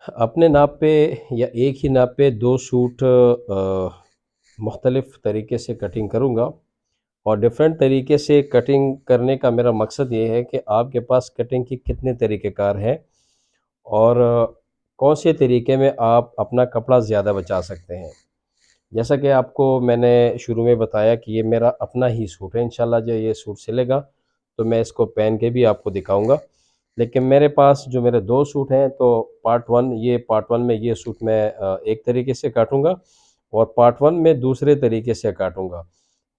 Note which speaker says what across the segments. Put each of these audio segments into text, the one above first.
Speaker 1: अपने नाप पे या एक ही नाप पे 2 सूट मुख्तलिफ़ तरीके से कटिंग करूँगा। और डिफ़रेंट तरीके से कटिंग करने का मेरा मकसद ये है कि आपके पास कटिंग की कितने तरीक़ेकार हैं और कौन से तरीके में आप अपना कपड़ा ज़्यादा बचा सकते हैं। जैसा कि आपको मैंने शुरू में बताया कि ये मेरा अपना ही सूट है, इंशाल्लाह जो ये सूट सिलेगा तो मैं इसको पहन के भी आपको दिखाऊँगा। लेकिन मेरे पास जो मेरे 2 सूट हैं, तो पार्ट 1 में ये सूट मैं एक तरीके से काटूँगा और पार्ट 1 में दूसरे तरीके से काटूँगा।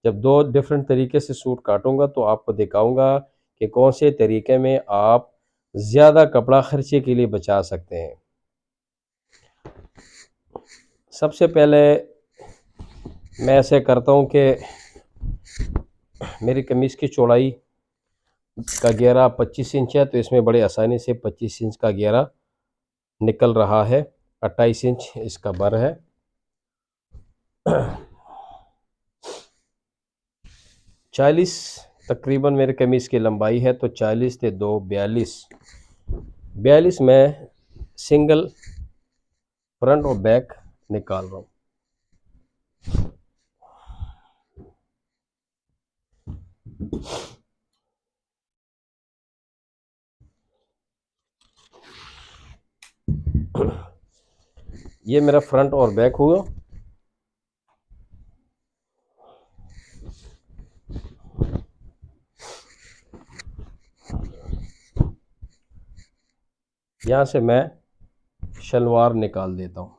Speaker 1: जब 2 डिफ़रेंट तरीके से सूट काटूँगा तो आपको दिखाऊँगा कि कौन से तरीके में आप ज़्यादा कपड़ा खर्चे के लिए बचा सकते हैं। सबसे पहले मैं ऐसे करता हूँ कि मेरी कमीज़ की चौड़ाई का घेरा 25 इंच है, तो इसमें बड़े आसानी से 25 इंच का घेरा निकल रहा है। 28 इंच इसका बर है। 40 तकरीबन मेरे कमीज़ की लंबाई है, तो 40 ते 2 42। 42 में सिंगल फ्रंट और बैक निकाल रहा हूँ। ये मेरा फ्रंट और बैक हुआ। यहाँ से मैं शलवार निकाल देता हूँ।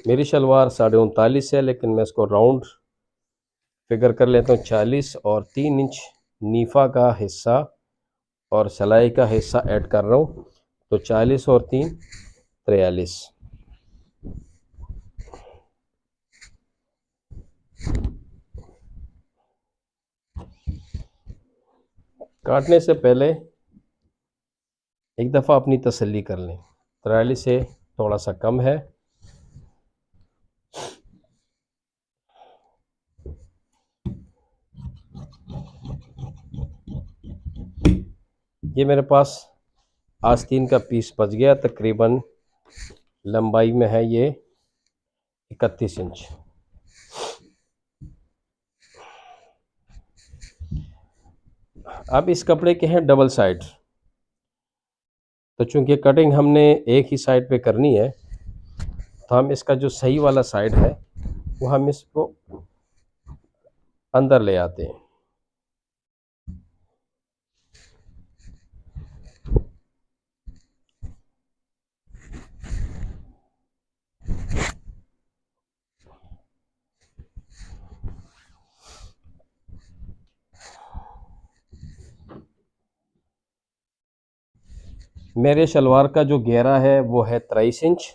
Speaker 1: मेरी शलवार 39.5 है, लेकिन मैं इसको राउंड फिगर कर लेता हूँ 40 और 3 इंच नीफा का हिस्सा और सिलाई का हिस्सा ऐड कर रहा हूँ, तो 40 और 3 43। काटने से पहले एक दफ़ा अपनी तसल्ली कर लें, 43 से थोड़ा सा कम है। ये मेरे पास आस्तीन का पीस बच गया, तकरीबन लंबाई में है ये 31 इंच। अब इस कपड़े के हैं डबल साइड, तो चूंकि कटिंग हमने एक ही साइड पे करनी है, तो हम इसका जो सही वाला साइड है वो हम इसको अंदर ले आते हैं। मेरे शलवार का जो घेरा है वो है 23 इंच।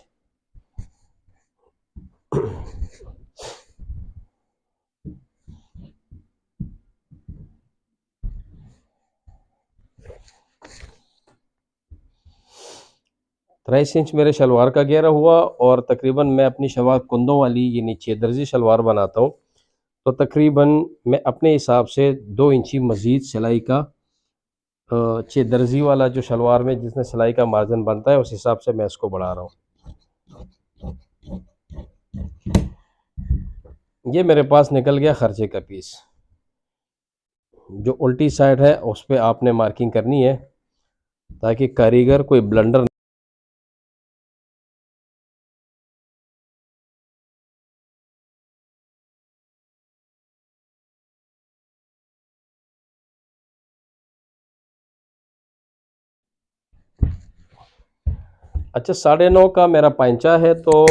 Speaker 1: इंच मेरे शलवार का घेरा हुआ और तकरीबन मैं अपनी शलवार कुंदों वाली ये नीचे दर्जी शलवार बनाता हूँ, तो तकरीबन मैं अपने हिसाब से 2 इंची मज़ीद सिलाई का चे दर्जी वाला जो शलवार में जिसमें सिलाई का मार्जिन बनता है, उस हिसाब से मैं इसको बढ़ा रहा हूँ। ये मेरे पास निकल गया खर्चे का पीस। जो उल्टी साइड है उस पे आपने मार्किंग करनी है ताकि कारीगर कोई ब्लंडर। अच्छा, 9.5 का मेरा पैंचा है, तो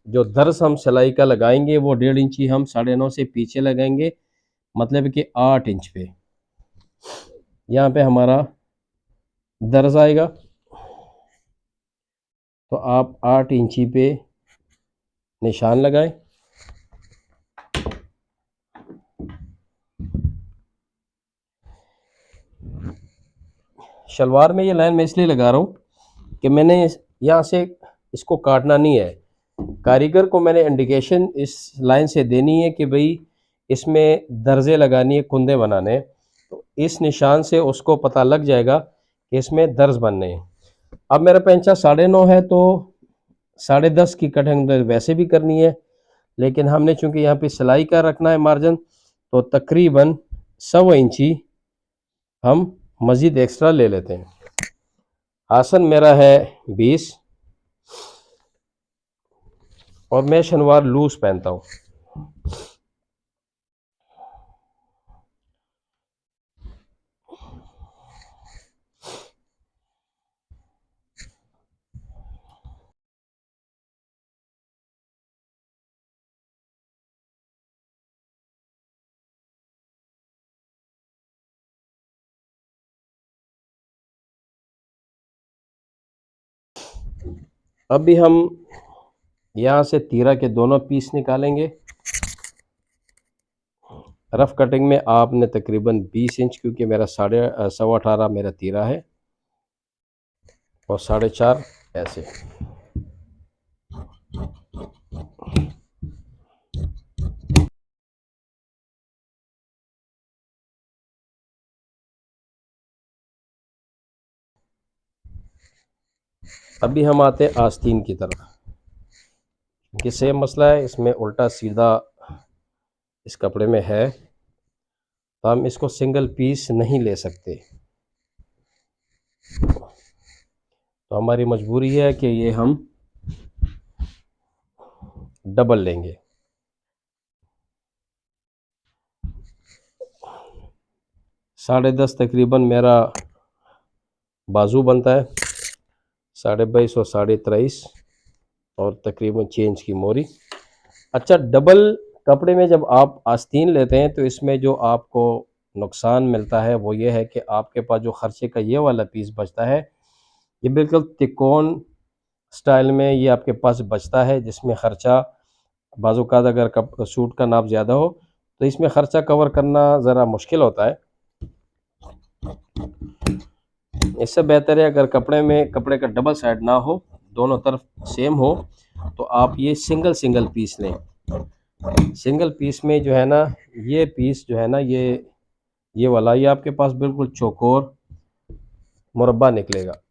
Speaker 1: जो दर्स हम सिलाई का लगाएंगे वो 1.5 इंची हम 9.5 से पीछे लगाएंगे, मतलब कि 8 इंच पे यहाँ पे हमारा दर्ज आएगा। तो आप 8 इंची पे निशान लगाएं। शलवार में ये लाइन मैं इसलिए लगा रहा हूँ कि मैंने यहाँ से इसको काटना नहीं है। कारीगर को मैंने इंडिकेशन इस लाइन से देनी है कि भाई इसमें दर्जे लगानी है, कुंदे बनाने हैं, तो इस निशान से उसको पता लग जाएगा कि इसमें दर्ज बनने हैं। अब मेरा पेंचा 9.5 है तो 10.5 की कटिंग वैसे भी करनी है, लेकिन हमने चूंकि यहाँ पे सिलाई का रखना है मार्जिन, तो तकरीबन 1.25 इंची हम मज़ीद एक्स्ट्रा ले लेते हैं। आसन मेरा है 20 और मैं शलवार लूज पहनता हूँ। अब भी हम यहाँ से तीरा के दोनों पीस निकालेंगे। रफ कटिंग में आपने तकरीबन 20 इंच, क्योंकि मेरा 18.5 मेरा तीरा है और 4.5 ऐसे। अभी हम आते हैं आस्तीन की तरफ, कि सेम मसला है, इसमें उल्टा सीधा इस कपड़े में है, तो हम इसको सिंगल पीस नहीं ले सकते, तो हमारी मजबूरी है कि ये हम डबल लेंगे। 10.5 तकरीबन मेरा बाजू बनता है, 22.5 और 23.5 और तकरीबन 6 इंच की मोरी। अच्छा, डबल कपड़े में जब आप आस्तीन लेते हैं तो इसमें जो आपको नुकसान मिलता है वो ये है कि आपके पास जो खर्चे का ये वाला पीस बचता है, ये बिल्कुल तिकोन स्टाइल में ये आपके पास बचता है, जिसमें ख़र्चा बाज़-औक़ात अगर सूट का नाप ज़्यादा हो तो इसमें ख़र्चा कवर करना ज़रा मुश्किल होता है। इससे बेहतर है अगर कपड़े का डबल साइड ना हो, दोनों तरफ सेम हो, तो आप ये सिंगल सिंगल पीस लें। सिंगल पीस में जो है ना, ये पीस जो है ना, ये वाला ये आपके पास बिल्कुल चौकोर मुरब्बा निकलेगा।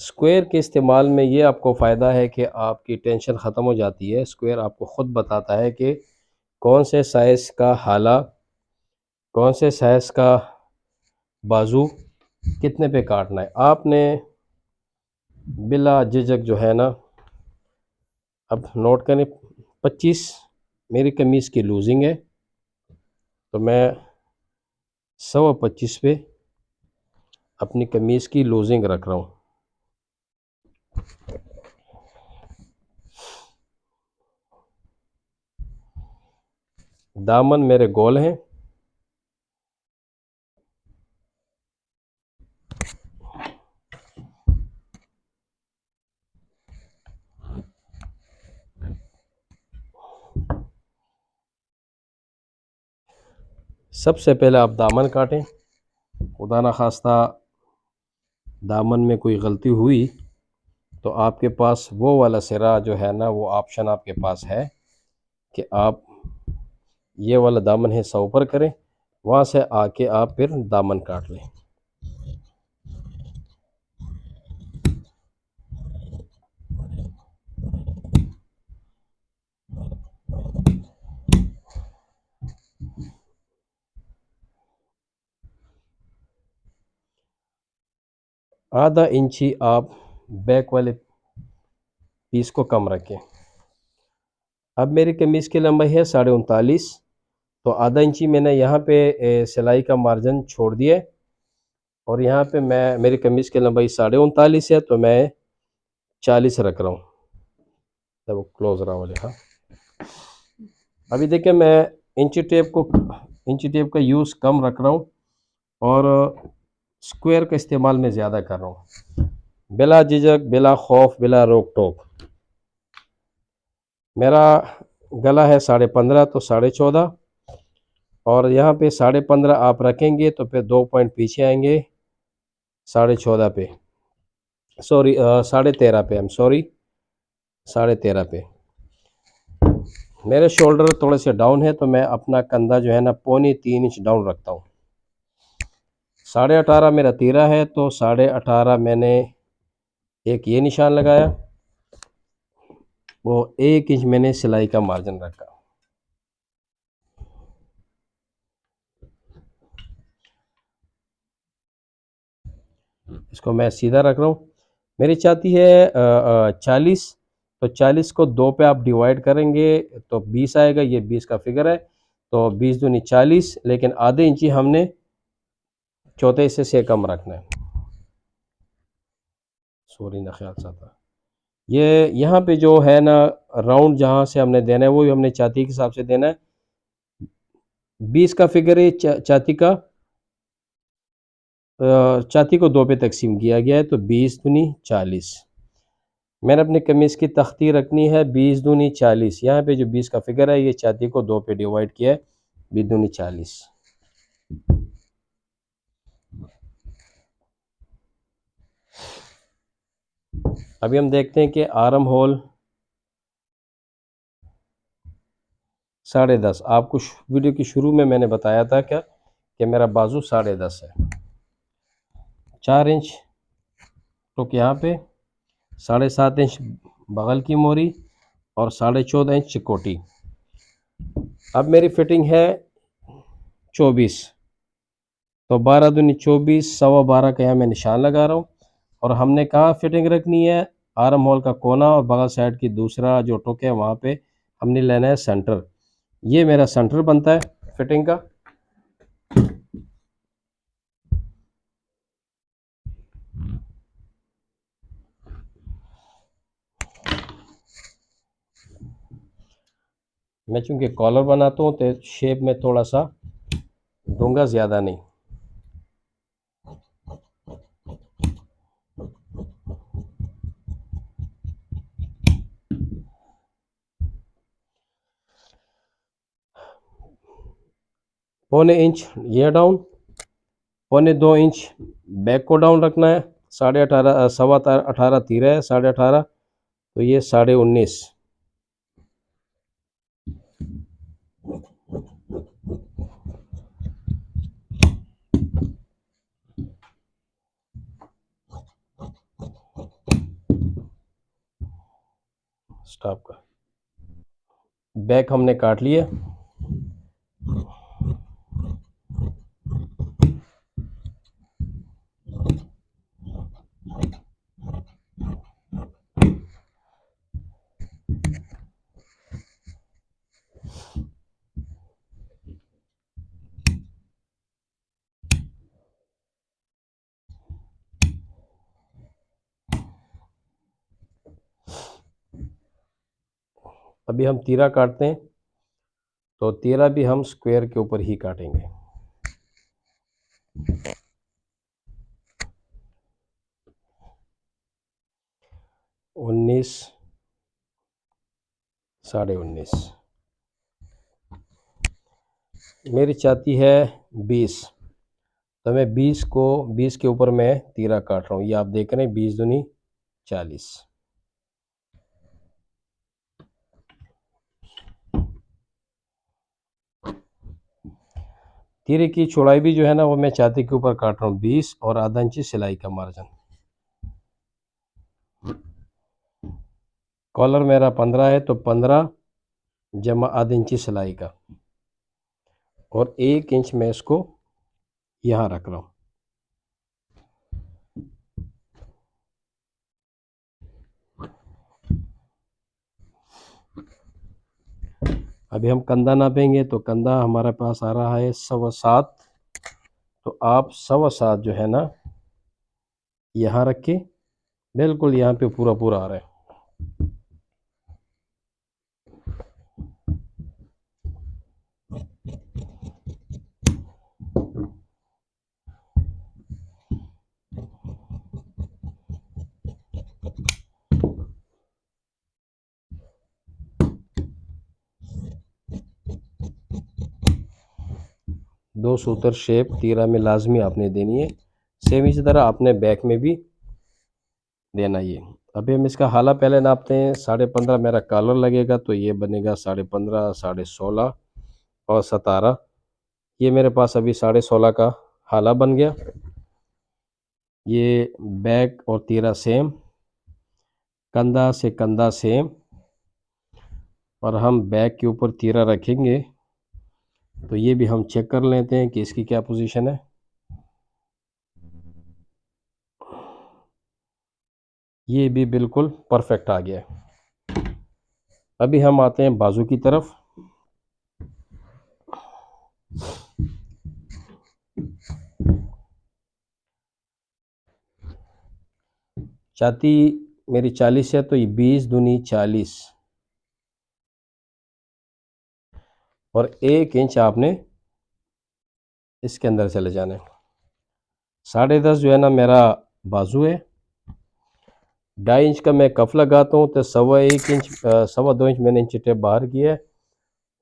Speaker 1: स्क्वायर के इस्तेमाल में ये आपको फ़ायदा है कि आपकी टेंशन ख़त्म हो जाती है। स्क्वायर आपको ख़ुद बताता है कि कौन से साइज़ का हाला, कौन से साइज़ का बाजू कितने पे काटना है। आपने बिला झिझक जो है ना, अब नोट करें, 25 मेरी कमीज़ की लूजिंग है, तो मैं 25 पे अपनी कमीज़ की लूजिंग रख रहा हूँ। दामन मेरे गोल हैं, सबसे पहले आप दामन काटें। खुदा ना खास्ता दामन में कोई गलती हुई तो आपके पास वो वाला सिरा जो है ना, वो ऑप्शन आपके पास है कि आप ये वाला दामन हिस्सा ऊपर करें, वहाँ से आके आप फिर दामन काट लें। आधा इंची आप बैक वाले पीस को कम रखें। अब मेरी कमीज़ की लंबाई है 39.5, तो आधा इंची मैंने यहाँ पे सिलाई का मार्जिन छोड़ दिया है और यहाँ पे मैं मेरी कमीज़ की लंबाई 39.5 है, तो मैं 40 रख रहा हूँ। वो क्लोज रहा वाले, हाँ। अभी देखिए मैं इंची टेप का यूज़ कम रख रहा हूँ और स्क्वायर का इस्तेमाल मैं ज़्यादा कर रहा हूँ, बिला झिझक, बिला खौफ, बिला रोक टोक। मेरा गला है 15.5, तो 14.5, और यहाँ पे 15.5 आप रखेंगे तो फिर 2 पॉइंट पीछे आएंगे 14.5 पे, सॉरी 13.5 पे, आई एम सॉरी 13.5 पे। मेरे शोल्डर थोड़े से डाउन है, तो मैं अपना कंधा जो है ना 3.25 इंच डाउन रखता हूँ। 18.5 मेरा तीरा है, तो 18.5 मैंने एक ये निशान लगाया, वो 1 इंच मैंने सिलाई का मार्जिन रखा। इसको मैं सीधा रख रहा हूँ। मेरी चाहती है 40, तो 40 को 2 पे आप डिवाइड करेंगे तो 20 आएगा, ये 20 का फिगर है, तो 20 दूनी 40, लेकिन आधे इंची हमने चौथे हिस्से से कम रखना है। सॉरी ना, ख्याल सा था ये। यहाँ पे जो है ना राउंड जहाँ से हमने देना है, वो ही हमने छाती के हिसाब से देना है। 20 का फिगर है छाती को 2 पे तकसीम किया गया है, तो 20 दूनी 40। मैंने अपनी कमीज़ की तख्ती रखनी है 20 दूनी 40। यहाँ पे जो 20 का फिगर है, ये छाती को 2 पे डिवाइड किया है, 20 दूनी 40। अभी हम देखते हैं कि आर्म होल 10.5। आपको वीडियो की शुरू में मैंने बताया था क्या कि मेरा बाजू 10.5 है। 4 इंच टुक यहाँ पे, 7.5 इंच बगल की मोरी और 14.5 इंच चिकोटी। अब मेरी फिटिंग है 24, तो 12 दूनी 24, 12.25 का यहाँ मैं निशान लगा रहा हूँ। और हमने कहाँ फिटिंग रखनी है, आर्म होल का कोना और बगल साइड की दूसरा जो टुक है वहाँ पे हमने लेना है सेंटर। ये मेरा सेंटर बनता है फिटिंग का। मैं चूँकि कॉलर बनाता हूँ तो शेप में थोड़ा सा दूंगा, ज़्यादा नहीं। पौने इंच ये डाउन, 1.25 इंच बैक को डाउन रखना है। 18.5 18 तीरा है, 18.5, तो ये 19.5। स्टॉप का बैक हमने काट लिया। अभी हम तीरा काटते हैं, तो तीरा भी हम स्क्वायर के ऊपर ही काटेंगे। 19, 19.5। मेरी चाहती है 20, तो मैं 20 के ऊपर मैं तीरा काट रहा हूँ। ये आप देख रहे हैं, 20 दूनी 40। तीरे की चौड़ाई भी जो है ना, वो मैं छाती के ऊपर काट रहा हूँ 20 और आधा इंची सिलाई का मार्जिन। कॉलर मेरा 15 है, तो 15 जमा आधा इंची सिलाई का, और 1 इंच मैं इसको यहाँ रख रहा हूँ। अभी हम कंधा नापेंगे तो कंधा हमारे पास आ रहा है 7.25। तो आप 7.25 जो है ना यहाँ रख के बिल्कुल यहाँ पे पूरा पूरा आ रहा है। 2 सूत्र शेप तीरा में लाजमी आपने देनी है। सेम इसी तरह आपने बैक में भी देना ये। अभी हम इसका हाला पहले नापते हैं। 15.5 मेरा कॉलर लगेगा तो ये बनेगा 15.5, 16.5 और 17। ये मेरे पास अभी 16.5 का हाला बन गया। ये बैक और तीरा सेम, कंधा से कंधा सेम, और हम बैक के ऊपर तीरा रखेंगे तो ये भी हम चेक कर लेते हैं कि इसकी क्या पोजीशन है। ये भी बिल्कुल परफेक्ट आ गया है। अभी हम आते हैं बाजू की तरफ। छाती मेरी 40 है तो ये 20 दूनी 40 और 1 इंच आपने इसके अंदर चले जाना है। 10.5 जो है ना मेरा बाजू है, 2.5 इंच का मैं कफ लगाता हूँ तो 1.25 इंच 2.25 इंच मैंने इंची टेप बाहर किया है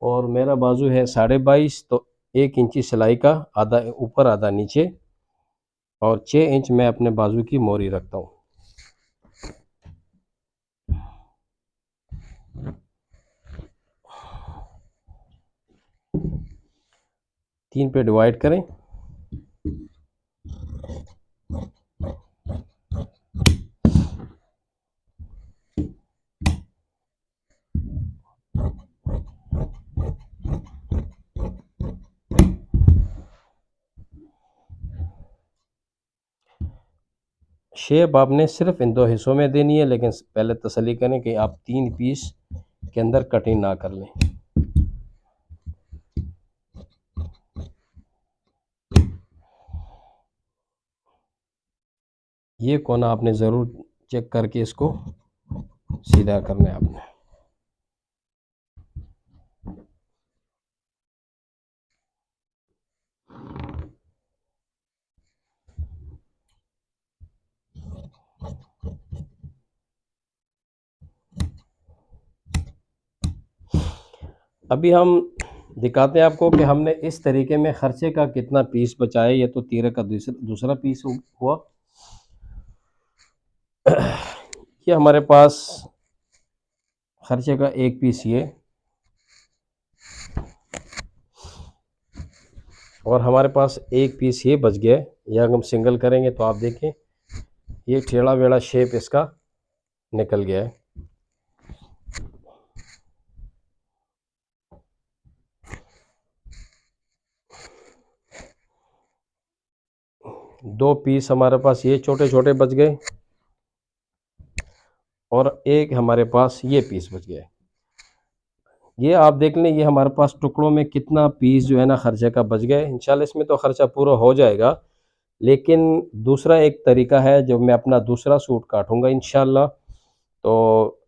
Speaker 1: और मेरा बाजू है 22.5। तो 1 इंची सिलाई का, आधा ऊपर आधा नीचे, और 6 इंच मैं अपने बाजू की मोरी रखता हूँ। 3 पे डिवाइड करें। शेप आपने सिर्फ इन 2 हिस्सों में देनी है, लेकिन पहले तसल्ली करें कि आप 3 पीस के अंदर कटिंग ना कर लें। ये कोना आपने ज़रूर चेक करके इसको सीधा करना है आपने। अभी हम दिखाते हैं आपको कि हमने इस तरीके में खर्चे का कितना पीस बचाया। ये तो तीरे का दूसरा पीस हुआ। ये हमारे पास खर्चे का एक पीस ये, और हमारे पास एक पीस ये बच गया। या अगर हम सिंगल करेंगे तो आप देखें ये टेढ़ा वेढ़ा शेप इसका निकल गया है। दो पीस हमारे पास ये छोटे छोटे बच गए और एक हमारे पास ये पीस बच गया है। ये आप देख लें, ये हमारे पास टुकड़ों में कितना पीस जो है ना खर्चे का बच गया है। इंशाल्लाह इसमें तो खर्चा पूरा हो जाएगा, लेकिन दूसरा एक तरीका है जब मैं अपना दूसरा सूट काटूंगा इंशाल्लाह। तो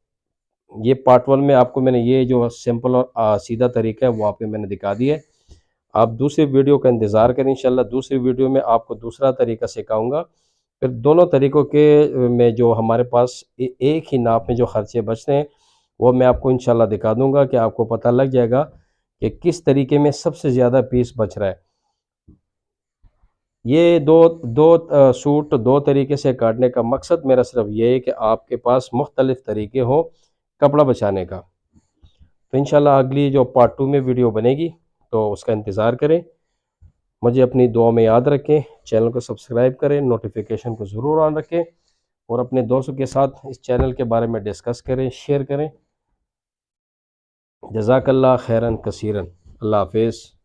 Speaker 1: ये पार्ट 1 में आपको मैंने ये जो सिंपल और सीधा तरीका है वो आपको मैंने दिखा दिया है। आप दूसरी वीडियो का इंतज़ार करें। इंशाल्लाह दूसरी वीडियो में आपको दूसरा तरीका सिखाऊंगा। फिर दोनों तरीक़ों के में जो हमारे पास एक ही नाप में जो खर्चे बचते हैं वो मैं आपको इंशाल्लाह दिखा दूंगा कि आपको पता लग जाएगा कि किस तरीके में सबसे ज़्यादा पीस बच रहा है। ये दो दो सूट दो तरीके से काटने का मकसद मेरा सिर्फ ये है कि आपके पास मुख्तलिफ़ तरीके हो कपड़ा बचाने का। तो इंशाल्लाह अगली जो पार्ट 2 में वीडियो बनेगी तो उसका इंतज़ार करें। मुझे अपनी दुआ में याद रखें, चैनल को सब्सक्राइब करें, नोटिफिकेशन को ज़रूर ऑन रखें और अपने दोस्तों के साथ इस चैनल के बारे में डिस्कस करें, शेयर करें। जज़ाकल्लाह खैरन कसीरन। अल्लाह हाफ़िज़।